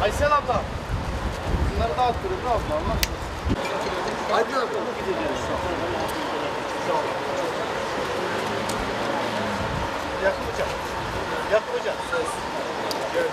Aysel abla. Bunları da attırın da abla. Allah. Hadi abla. Yakılacak. Yakılacak. Evet.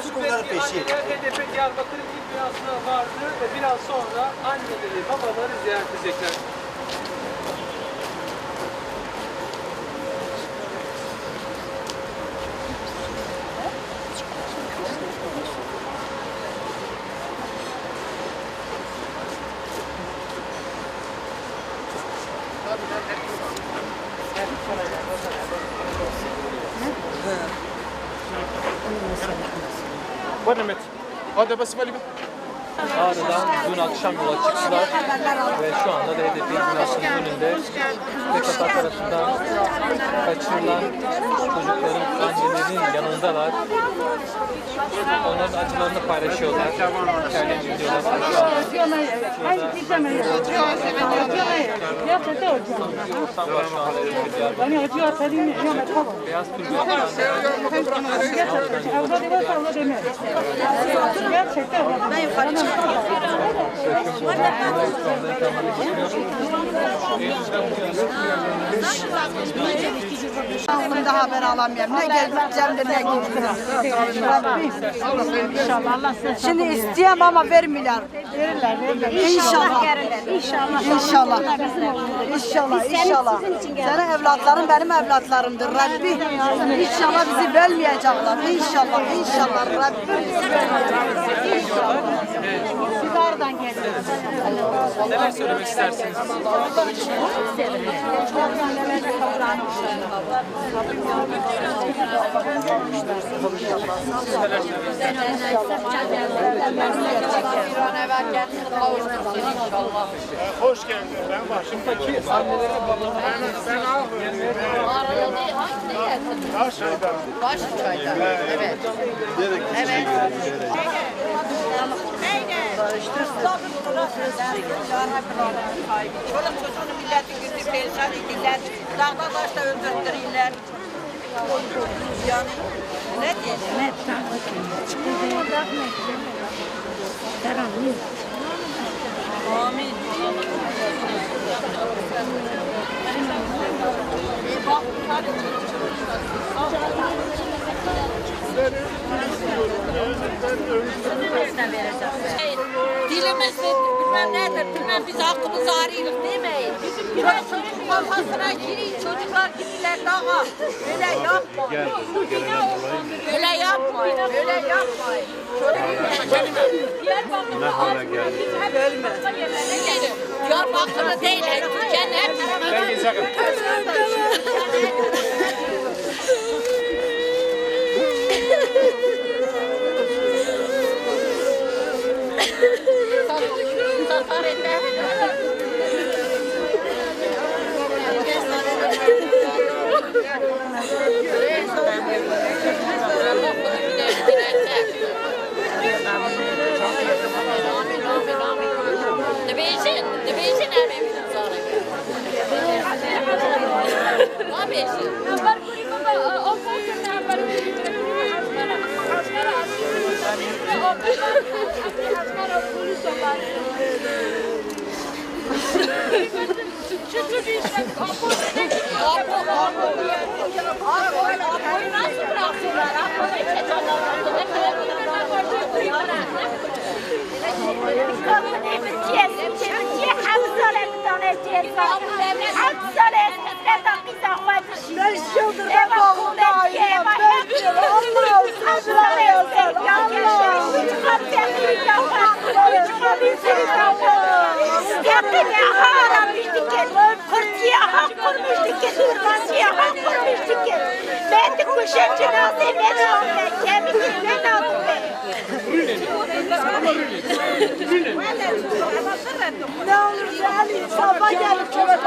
HDP Diyarbakır İl binasına vardı ve biraz sonra anneleri, babaları ziyaret edecekler. Var Mehmet. Hadi basıp Ali. Ağrı'dan dün akşam yola çıktılar ve şu anda da HDP binasının önünde PKK tarafından kaçırılan çocukların annelerinin yanındalar. Onların acılarını paylaşıyorlar. Hikayelerini biliyorlar. Tam var şu anda Beyaz Daha haber alamıyorum. Ne geleceğim de ne gideceğim. Şimdi isteyeyim ama vermiyorlar. İnşallah. İnşallah. İnşallah. Senin evlatların benim evlatlarımdır Rabbi. İnşallah bizi bölmeyecekler. İnşallah Rabbi. Siz oradan geliyorsunuz. Neler söylemek istersiniz? Hoş geldin. Ben başımdaki annelere babalara ben Başçay'dan. Başçay'dan. Evet. Evet. Çoluk çocuğunu milletin yüzü perişan ettiler. Dağda taşta öldürdüler. Yani ne diyeceğim? Amin. Dilimiz bilmem nedir, bilmem biz hakkımızı arıyoruz demeyin. Çocuk kafasına girin, çocuklar gidiler dağa. Öyle yapmayın. Öyle yapmayın, öyle yapmayın. Diyarbakır'a Diyarbakır'a değil, Türkiye'nin her tarafına. Ne olur yani sabah gelip çöpe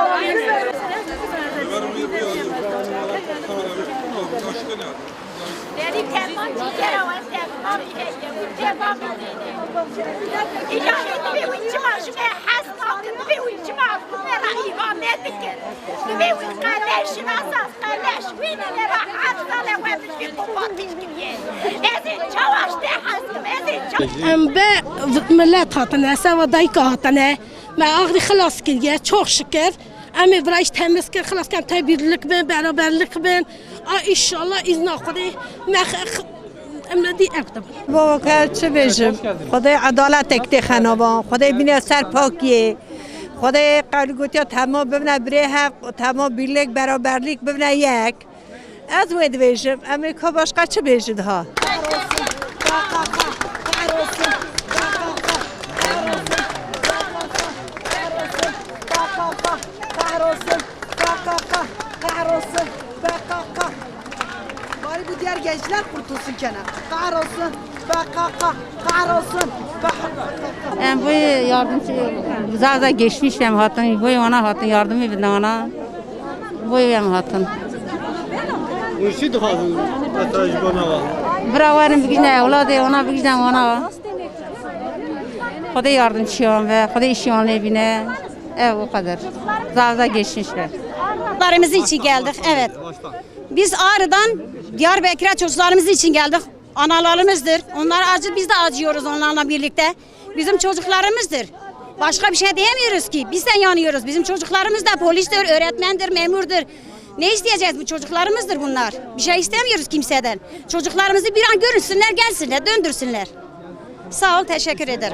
Benim telefon çiçeğe var, telefon telefon İlahi bir uçum aşkı hasma, bir uçum aşkı nera ihanet dikir. Bir uçum kardeşin asas kardeş, vinelere hastane ve bir kubat ilgiye. Ezin çavaş de haskım, ezin çavaş. به ملت هاتنه سوادای که هاتنه ما آخری خلاص کردیم çok şükür امی برایش تمیز کرد خلاص کردم تبیرlik بین برابرlik بین inşallah izin خدای امردی اقدام بابا چه بشم خدای عدالت اکتی خنابان خدای بینه سر پاکیه خدای قبل گوتیا تمام ببینه بره حق تمام بیرlik برابرlik ببینه یک از وید بشم امریکا başka چه بشد ها Bari bu diğer gençler kurtulsun Kenan. Kahrolsun, kahrolsun. Ben bu yardımcı zaten geçmişim hatun, bu ona hatun yardım edin ona. Bu hem hatun. Mürşid hazır. Mesaj bana var. Bravarım bir gün evladı ona bir gün ona. Kuda yardımcıyım ve kuda işim evine. Evet o kadar. Zaten geçmişler. Çocuklarımız için geldik, evet. Biz Ağrı'dan Diyarbakır'a çocuklarımız için geldik. Analarımızdır. Onlar acı, biz de acıyoruz onlarla birlikte. Bizim çocuklarımızdır. Başka bir şey diyemiyoruz ki. Biz de yanıyoruz. Bizim çocuklarımız da polistir, öğretmendir, memurdur. Ne isteyeceğiz? Bu çocuklarımızdır bunlar. Bir şey istemiyoruz kimseden. Çocuklarımızı bir an görünsünler, gelsinler, döndürsünler. Sağ ol, teşekkür ederim.